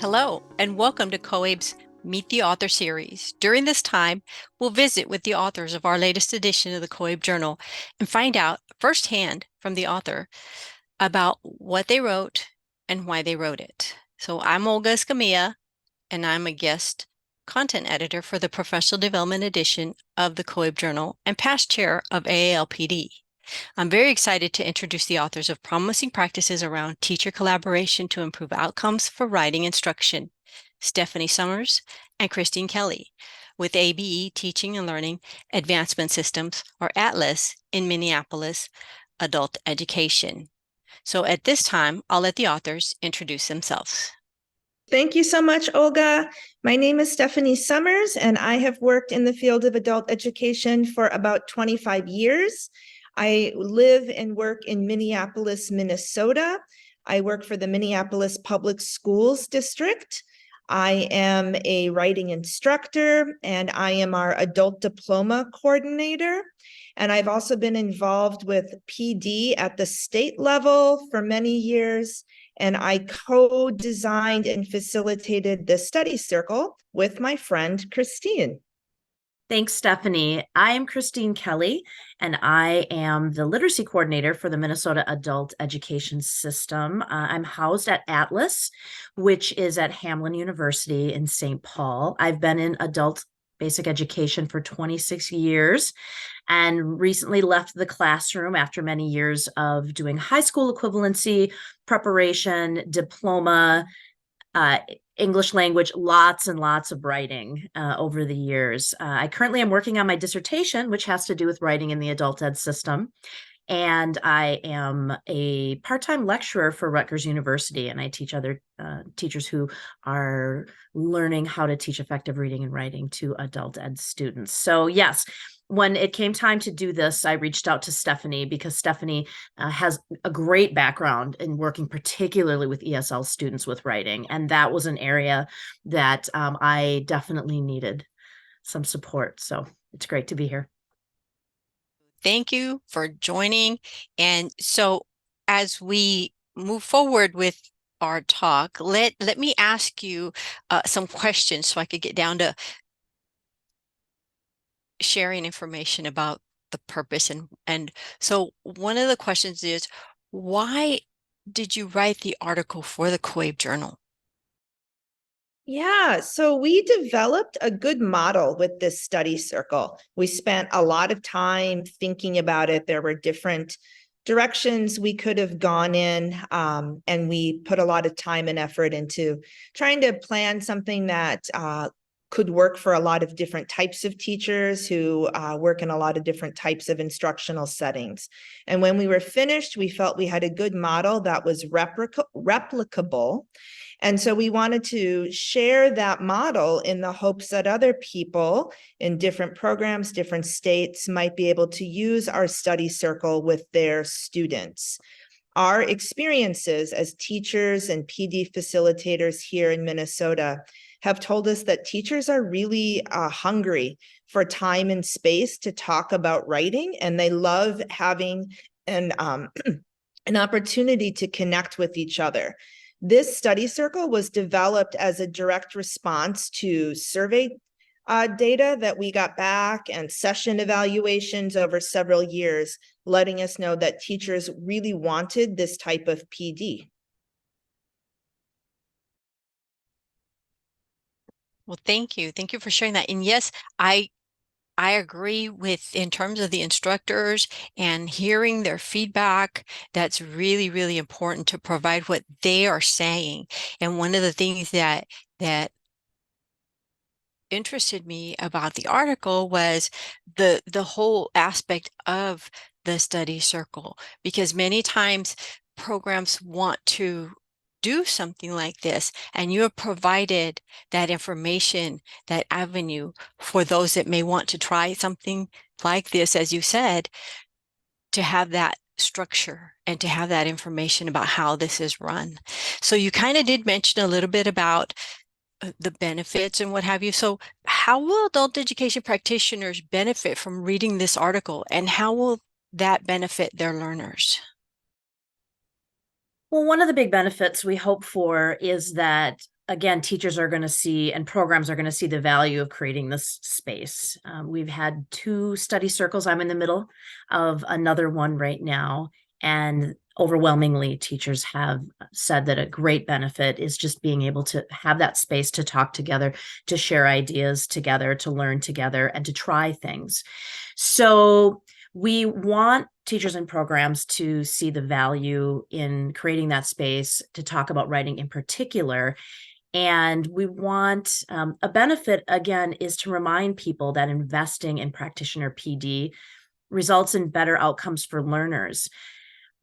Hello, and welcome to COABE's Meet the Author series. During this time, we'll visit with the authors of our latest edition of the COABE Journal and find out firsthand from the author about what they wrote and why they wrote it. So I'm Olga Escamilla, and I'm a guest content editor for the Professional Development edition of the COABE Journal and past chair of AALPD. I'm very excited to introduce the authors of Promising Practices Around Teacher Collaboration to Improve Outcomes for Writing Instruction, Stephanie Sommers and Kristine Kelly, with ABE Teaching and Learning Advancement Systems, or ATLAS, in Minneapolis Adult Education. So at this time, I'll let the authors introduce themselves. Thank you so much, Olga. My name is Stephanie Sommers, and I have worked in the field of adult education for about 25 years. I live and work in Minneapolis, Minnesota. I work for the Minneapolis Public Schools District. I am a writing instructor, and I am our adult diploma coordinator. And I've also been involved with PD at the state level for many years. And I co-designed and facilitated the study circle with my friend, Kristine. Thanks, Stephanie. I am Kristine Kelly, and I am the literacy coordinator for the Minnesota Adult Education System. I'm housed at ATLAS, which is at Hamline University in St. Paul. I've been in adult basic education for 26 years and recently left the classroom after many years of doing high school equivalency, preparation, diploma, English language, lots and lots of writing over the years. I currently am working on my dissertation, which has to do with writing in the adult ed system. And I am a part-time lecturer for Rutgers University, and I teach other teachers who are learning how to teach effective reading and writing to adult ed students. So yes, when it came time to do this, I reached out to Stephanie because Stephanie has a great background in working particularly with ESL students with writing. And that was an area that I definitely needed some support. So it's great to be here. Thank you for joining. And so as we move forward with our talk, let me ask you some questions so I could get down to sharing information about the purpose. And so one of the questions is, why did you write the article for the COABE Journal? Yeah, so we developed a good model with this study circle. We spent a lot of time thinking about it. There were different directions we could have gone in, and we put a lot of time and effort into trying to plan something that could work for a lot of different types of teachers who work in a lot of different types of instructional settings. And when we were finished, we felt we had a good model that was replicable. And so we wanted to share that model in the hopes that other people in different programs, different states might be able to use our study circle with their students. Our experiences as teachers and PD facilitators here in Minnesota have told us that teachers are really hungry for time and space to talk about writing, and they love having an opportunity to connect with each other. This study circle was developed as a direct response to survey data that we got back and session evaluations over several years, letting us know that teachers really wanted this type of PD. Well, thank you. Thank you for sharing that. And yes, I agree with, in terms of the instructors and hearing their feedback, that's really, really important to provide what they are saying. And one of the things that interested me about the article was the whole aspect of the study circle, because many times programs want to do something like this, and you have provided that information, that avenue for those that may want to try something like this, as you said, to have that structure and to have that information about how this is run. So you kind of did mention a little bit about the benefits and what have you. So how will adult education practitioners benefit from reading this article, and how will that benefit their learners? Well, one of the big benefits we hope for is that again, teachers are going to see and programs are going to see the value of creating this space. We've had 2 study circles. I'm in the middle of another one right now. And overwhelmingly, teachers have said that a great benefit is just being able to have that space to talk together, to share ideas together, to learn together, and to try things. So we want teachers and programs to see the value in creating that space to talk about writing in particular. And we want a benefit, again, is to remind people that investing in practitioner PD results in better outcomes for learners.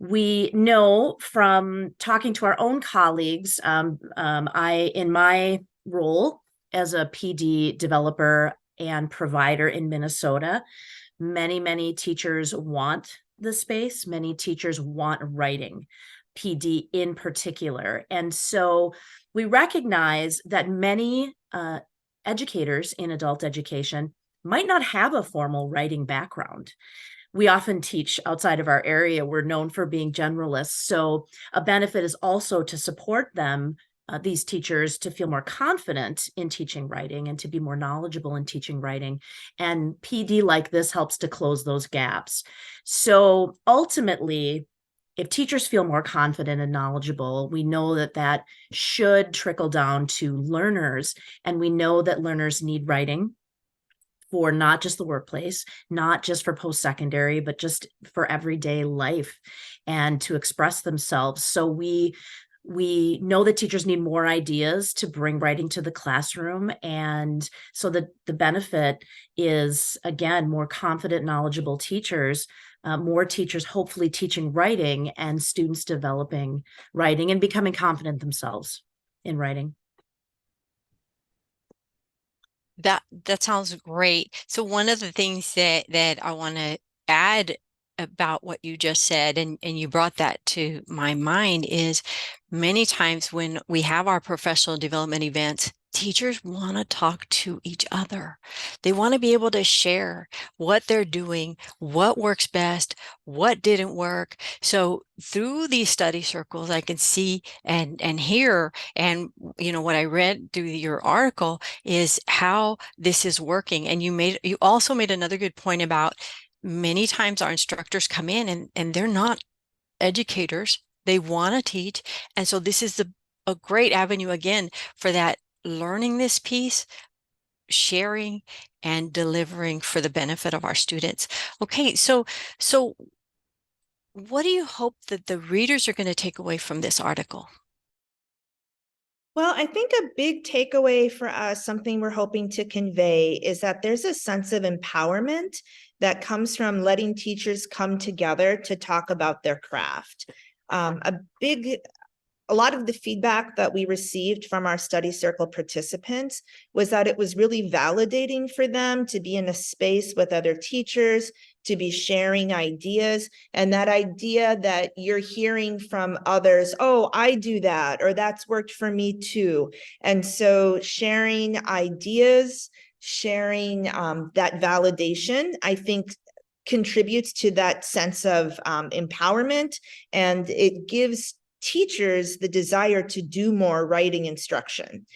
We know from talking to our own colleagues, in my role as a PD developer and provider in Minnesota, many teachers want the space. Many teachers want writing, PD in particular. And so we recognize that many educators in adult education might not have a formal writing background. We often teach outside of our area. We're known for being generalists. So a benefit is also to support them, these teachers, to feel more confident in teaching writing and to be more knowledgeable in teaching writing. And PD like this helps to close those gaps. So ultimately, if teachers feel more confident and knowledgeable, we know that that should trickle down to learners. And we know that learners need writing for not just the workplace, not just for post-secondary, but just for everyday life and to express themselves. So we know that teachers need more ideas to bring writing to the classroom. And so the benefit is, again, more confident, knowledgeable teachers, more teachers hopefully teaching writing, and students developing writing and becoming confident themselves in writing. That sounds great. So one of the things that I want to add about what you just said, and you brought that to my mind, is many times when we have our professional development events, teachers want to talk to each other. They want to be able to share what they're doing, what works best, what didn't work. So through these study circles, I can see and hear, and what I read through your article is how this is working. And you also made another good point about many times our instructors come in and they're not educators. They want to teach. And so this is a great avenue again for that, learning this piece, sharing and delivering for the benefit of our students. Okay, so what do you hope that the readers are going to take away from this article? Well, I think a big takeaway for us, something we're hoping to convey, is that there's a sense of empowerment that comes from letting teachers come together to talk about their craft. A lot of the feedback that we received from our study circle participants was that it was really validating for them to be in a space with other teachers, to be sharing ideas, and that idea that you're hearing from others, oh, I do that, or that's worked for me too. And so sharing ideas, sharing that validation, I think contributes to that sense of empowerment, and it gives teachers the desire to do more writing instruction.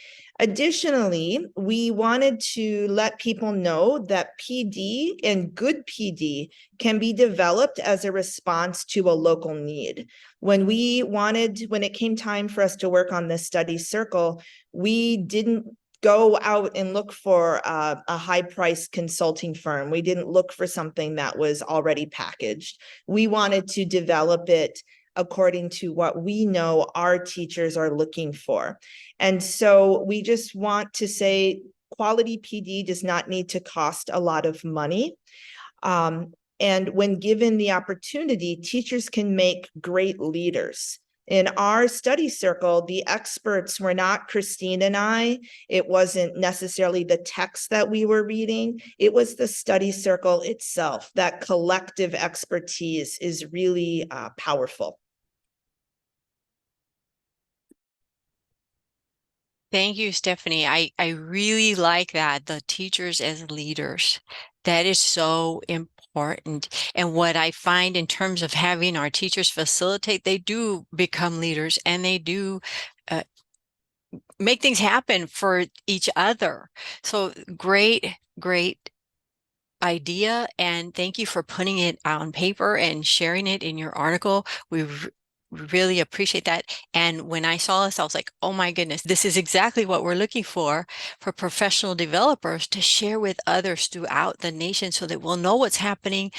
Additionally, we wanted to let people know that PD and good PD can be developed as a response to a local need. When it came time for us to work on this study circle, we didn't go out and look for a high-priced consulting firm. We didn't look for something that was already packaged. We wanted to develop it according to what we know our teachers are looking for. And so we just want to say quality PD does not need to cost a lot of money. And when given the opportunity, teachers can make great leaders. In our study circle, the experts were not Kristine and I. It wasn't necessarily the text that we were reading. It was the study circle itself. That collective expertise is really powerful. Thank you, Stephanie. I really like that, the teachers as leaders. That is so important. And what I find in terms of having our teachers facilitate, they do become leaders, and they do make things happen for each other. So great idea. And thank you for putting it on paper and sharing it in your article. We really appreciate that. And when I saw this, I was like, oh my goodness, this is exactly what we're looking for professional developers to share with others throughout the nation so that we'll know what's happening.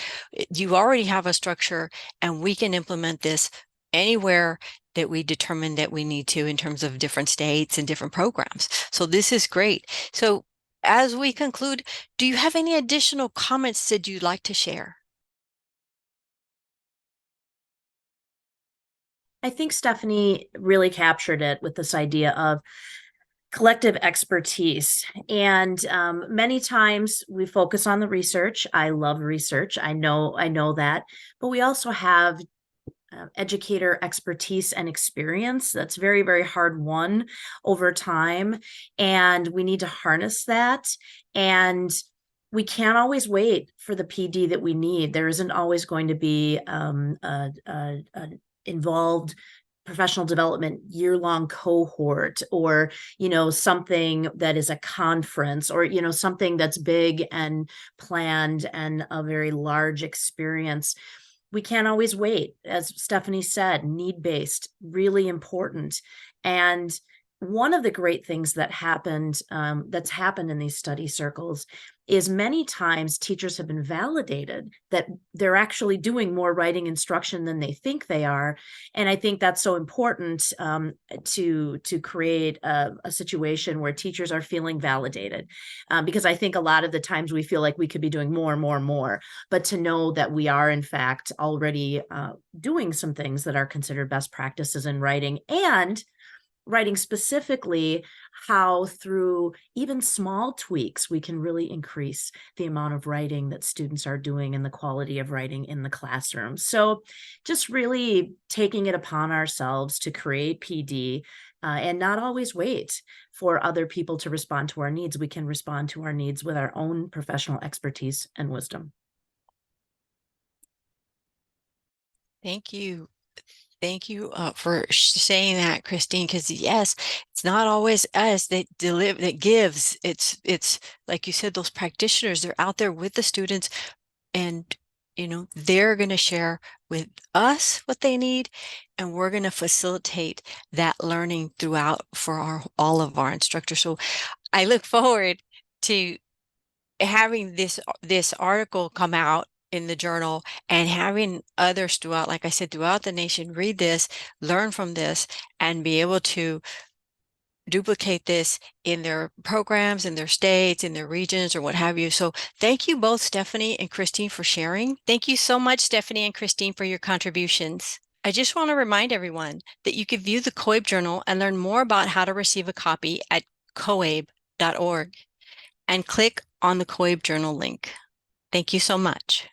You already have a structure and we can implement this anywhere that we determine that we need to in terms of different states and different programs. So this is great. So as we conclude, do you have any additional comments that you'd like to share? I think Stephanie really captured it with this idea of collective expertise. And many times we focus on the research. I love research. I know that, but we also have educator expertise and experience that's very, very hard won over time. And we need to harness that. And we can't always wait for the PD that we need. There isn't always going to be a involved professional development year-long cohort, or something that is a conference, or something that's big and planned and a very large experience. We can't always wait. As Stephanie said, need-based, really important. And one of the great things that that's happened in these study circles is many times teachers have been validated that they're actually doing more writing instruction than they think they are. And I think that's so important, to create a situation where teachers are feeling validated, because I think a lot of the times we feel like we could be doing more and more and more, but to know that we are in fact already doing some things that are considered best practices in writing, and writing specifically how through even small tweaks we can really increase the amount of writing that students are doing and the quality of writing in the classroom. So just really taking it upon ourselves to create PD, and not always wait for other people to respond to our needs. We can respond to our needs with our own professional expertise and wisdom. Thank you. Thank you for saying that, Kristine, because yes, it's not always us that that gives. It's like you said, those practitioners, they're out there with the students, and they're going to share with us what they need, and we're going to facilitate that learning throughout for all of our instructors. So I look forward to having this article come out in the journal and having others throughout, like I said, throughout the nation read this, learn from this, and be able to duplicate this in their programs, in their states, in their regions, or what have you. So thank you both, Stephanie and Kristine, for sharing. Thank you so much, Stephanie and Kristine, for your contributions. I just want to remind everyone that you can view the COABE journal and learn more about how to receive a copy at coabe.org and click on the COABE journal link. Thank you so much.